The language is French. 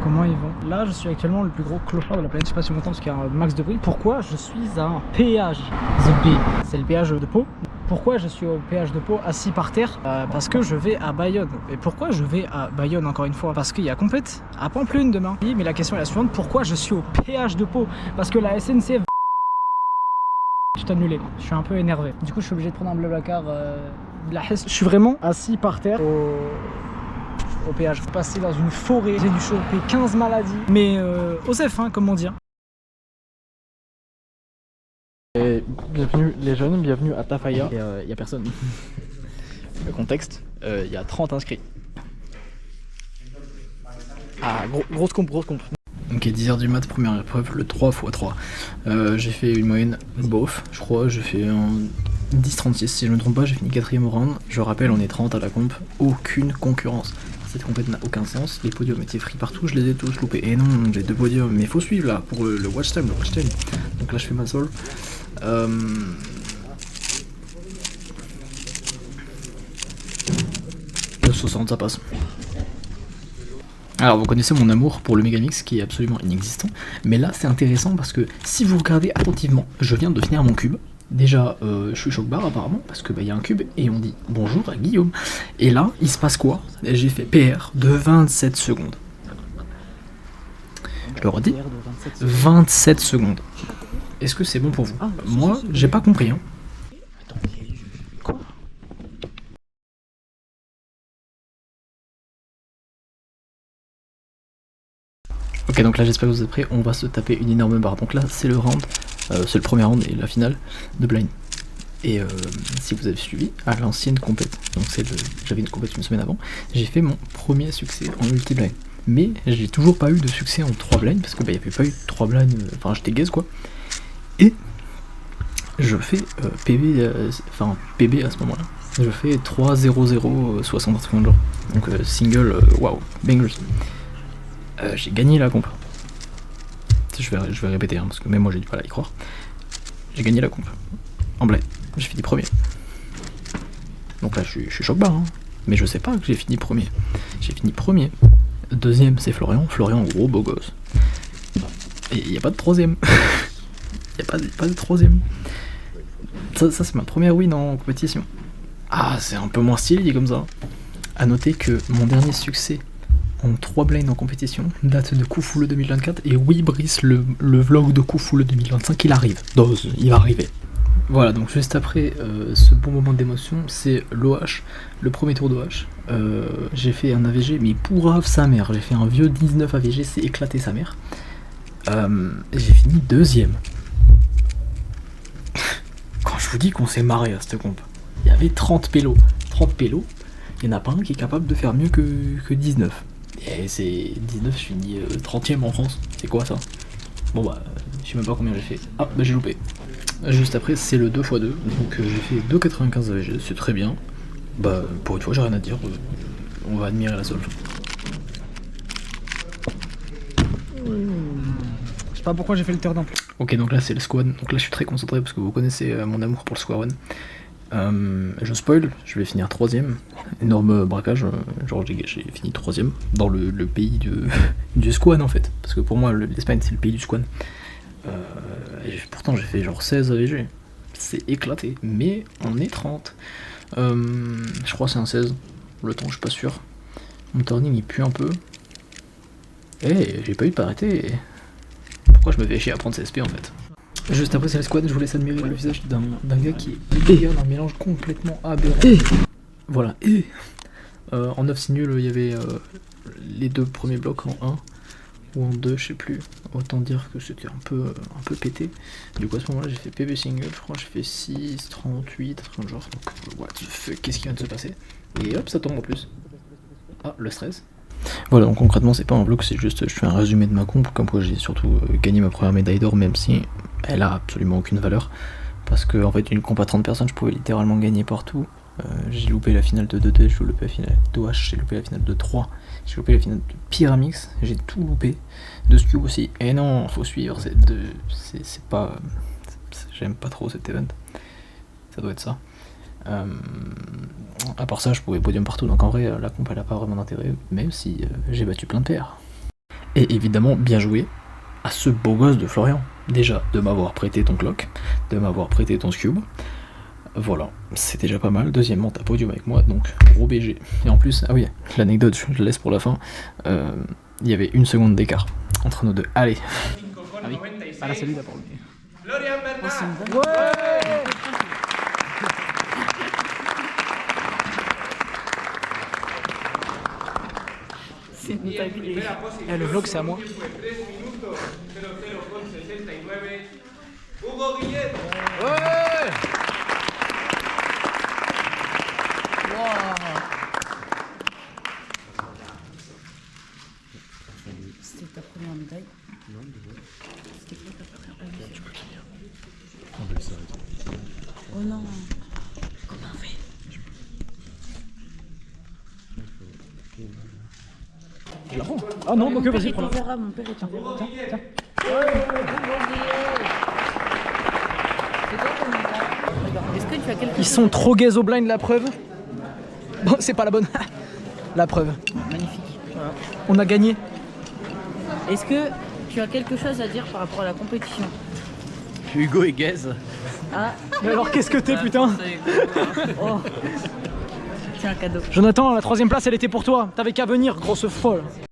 comment ils vont. Là je suis actuellement le plus gros clochard de la planète, je sais pas si on m'entend parce qu'il y a un max de bruit. Pourquoi je suis à un péage? C'est le péage de Pau. Pourquoi je suis au péage de Pau assis par terre? Parce que je vais à Bayonne. Et pourquoi je vais à Bayonne encore une fois? Parce qu'il y a compète à Pampelune demain. Oui, mais la question est la suivante, pourquoi je suis au péage de Pau? Parce que la SNCF tout annulé. Je suis un peu énervé. Du coup je suis obligé de prendre un blablacar de la Hesse. Je suis vraiment assis par terre au péage. Je passer dans une forêt, j'ai dû choper 15 maladies. Mais Osef, hein, comme on dit. Et bienvenue les jeunes, bienvenue à Tafaya. Il n'y a personne. Le contexte, il y a 30 inscrits. Ah, grosse comp. Ok, 10h du mat, première épreuve, le 3x3. J'ai fait une moyenne bof, je crois, j'ai fait un 10-36 si je me trompe pas, j'ai fini 4ème au round. Je rappelle, on est 30 à la comp, aucune concurrence. Cette compète n'a aucun sens, les podiums étaient free partout, je les ai tous loupés. Et non, j'ai 2 podiums, mais faut suivre là, pour le watch time, Donc là je fais ma sol. 60 ça passe. Alors vous connaissez mon amour pour le Megamix qui est absolument inexistant, mais là c'est intéressant parce que si vous regardez attentivement, je viens de finir mon cube. Déjà je suis choc bar apparemment parce que y a un cube et on dit bonjour à Guillaume. Et là il se passe quoi? J'ai fait PR de 27 secondes. Je le redis, 27 secondes. Est-ce que c'est bon pour vous? Moi j'ai pas compris hein. Ok, donc là j'espère que vous êtes prêts, on va se taper une énorme barre. Donc là c'est le round, c'est le premier round et la finale de blind. Et si vous avez suivi à l'ancienne compète, donc j'avais une compète une semaine avant, j'ai fait mon premier succès en multi-blind. Mais j'ai toujours pas eu de succès en 3 blinds parce que il n'y avait pas eu 3 blinds, enfin j'étais gaze quoi. Et je fais PB à ce moment là. Je fais 3-0-0 60 secondes. Donc single, waouh, bangers. J'ai gagné la comp. Je vais répéter hein, parce que même moi j'ai du mal à y croire. J'ai gagné la comp. En blind. J'ai fini premier. Donc là je suis choc bas hein. Mais je sais pas que j'ai fini premier. J'ai fini premier. Deuxième c'est Florian. Florian gros beau gosse. Et il n'y a pas de troisième. Il n'y a pas de troisième. Ça c'est ma première win en compétition. Ah c'est un peu moins stylé dit comme ça. A noter que mon dernier succès en 3 blinds en compétition date de Koufoule 2024 et oui Brice le vlog de Koufoule 2025 il arrive, dose, il va arriver. Voilà donc juste après ce bon moment d'émotion c'est l'OH, le premier tour d'OH. J'ai fait un AVG mais pourrave sa mère, j'ai fait un vieux 19 AVG, c'est éclaté sa mère. J'ai fini deuxième. Quand je vous dis qu'on s'est marré à cette comp, il y avait 30 pélos, il n'y en a pas un qui est capable de faire mieux que 19. Et c'est 19, je finis 30ème en France. C'est quoi ça? Bon bah, je sais même pas combien j'ai fait. Ah bah j'ai loupé. Juste après c'est le 2x2, donc j'ai fait 2,95 AVG, c'est très bien. Bah pour une fois j'ai rien à dire, on va admirer la solve. Je sais pas pourquoi j'ai fait le turn en plus. Ok donc là c'est le squad, donc là je suis très concentré parce que vous connaissez mon amour pour le square one. Je spoil, je vais finir 3ème, énorme braquage, genre j'ai fini 3ème dans le pays du squan en fait, parce que pour moi l'Espagne c'est le pays du squan. Pourtant j'ai fait genre 16 AVG, c'est éclaté, mais on est 30. Je crois que c'est un 16, le temps je suis pas sûr. Mon turning il pue un peu. Eh, j'ai pas eu de parité. Pourquoi je me fais chier à prendre CSP en fait? Juste après c'est le squad, je vous laisse admirer le visage d'un gars qui est un mélange complètement aberrant. Voilà, en 9 c'est nul, il y avait les 2 premiers blocs en 1 ou en 2, je sais plus. Autant dire que c'était un peu pété. Du coup à ce moment là j'ai fait PB single, je crois, j'ai fait 6, 38, un truc dans le genre. Donc what the fuck, qu'est-ce qui vient de se passer? Et hop ça tombe en plus. Ah, le stress. Voilà, donc concrètement c'est pas un vlog, c'est juste je fais un résumé de ma comp, comme quoi j'ai surtout gagné ma première médaille d'or, même si elle a absolument aucune valeur, parce que en fait une comp à 30 personnes je pouvais littéralement gagner partout. J'ai loupé la finale de 2D, j'ai loupé la finale de 2H, j'ai loupé la finale de 3, j'ai loupé la finale de Pyramix, j'ai tout loupé, de Skew aussi, et non, faut suivre, c'est pas, j'aime pas trop cet event, ça doit être ça. À part ça je pouvais podium partout, donc en vrai la comp elle a pas vraiment d'intérêt, même si j'ai battu plein de paires. Et évidemment, bien joué à ce beau gosse de Florian. Déjà, de m'avoir prêté ton clock, de m'avoir prêté ton Scube. Voilà, c'est déjà pas mal. Deuxièmement, t'as podium avec moi, donc gros BG. Et en plus, ah oui, l'anecdote, je la laisse pour la fin. Il y avait 1 seconde d'écart entre nous deux. Allez. Ah oui. Ah là, c'est lui d'abord. Ouais. C'est une dinguerie. Eh, le vlog, c'est à moi. Ouais. C'était ta première médaille? Non, c'était quoi ta première médaille? Tu peux tenir. Oh non. Comment on fait? Je la prends. Ah non, ok, vas-y, prends-la. Mon père est enverra. Tiens. Est-ce que tu as quelque Ils sont trop gays au blind, la preuve. Bon, c'est pas la bonne. La preuve. Magnifique. Voilà. On a gagné. Est-ce que tu as quelque chose à dire par rapport à la compétition? Hugo est gaze. Ah. Mais alors qu'est-ce que t'es, putain? Oh. C'est un cadeau. Jonathan, la 3ème place, elle était pour toi. T'avais qu'à venir, grosse folle.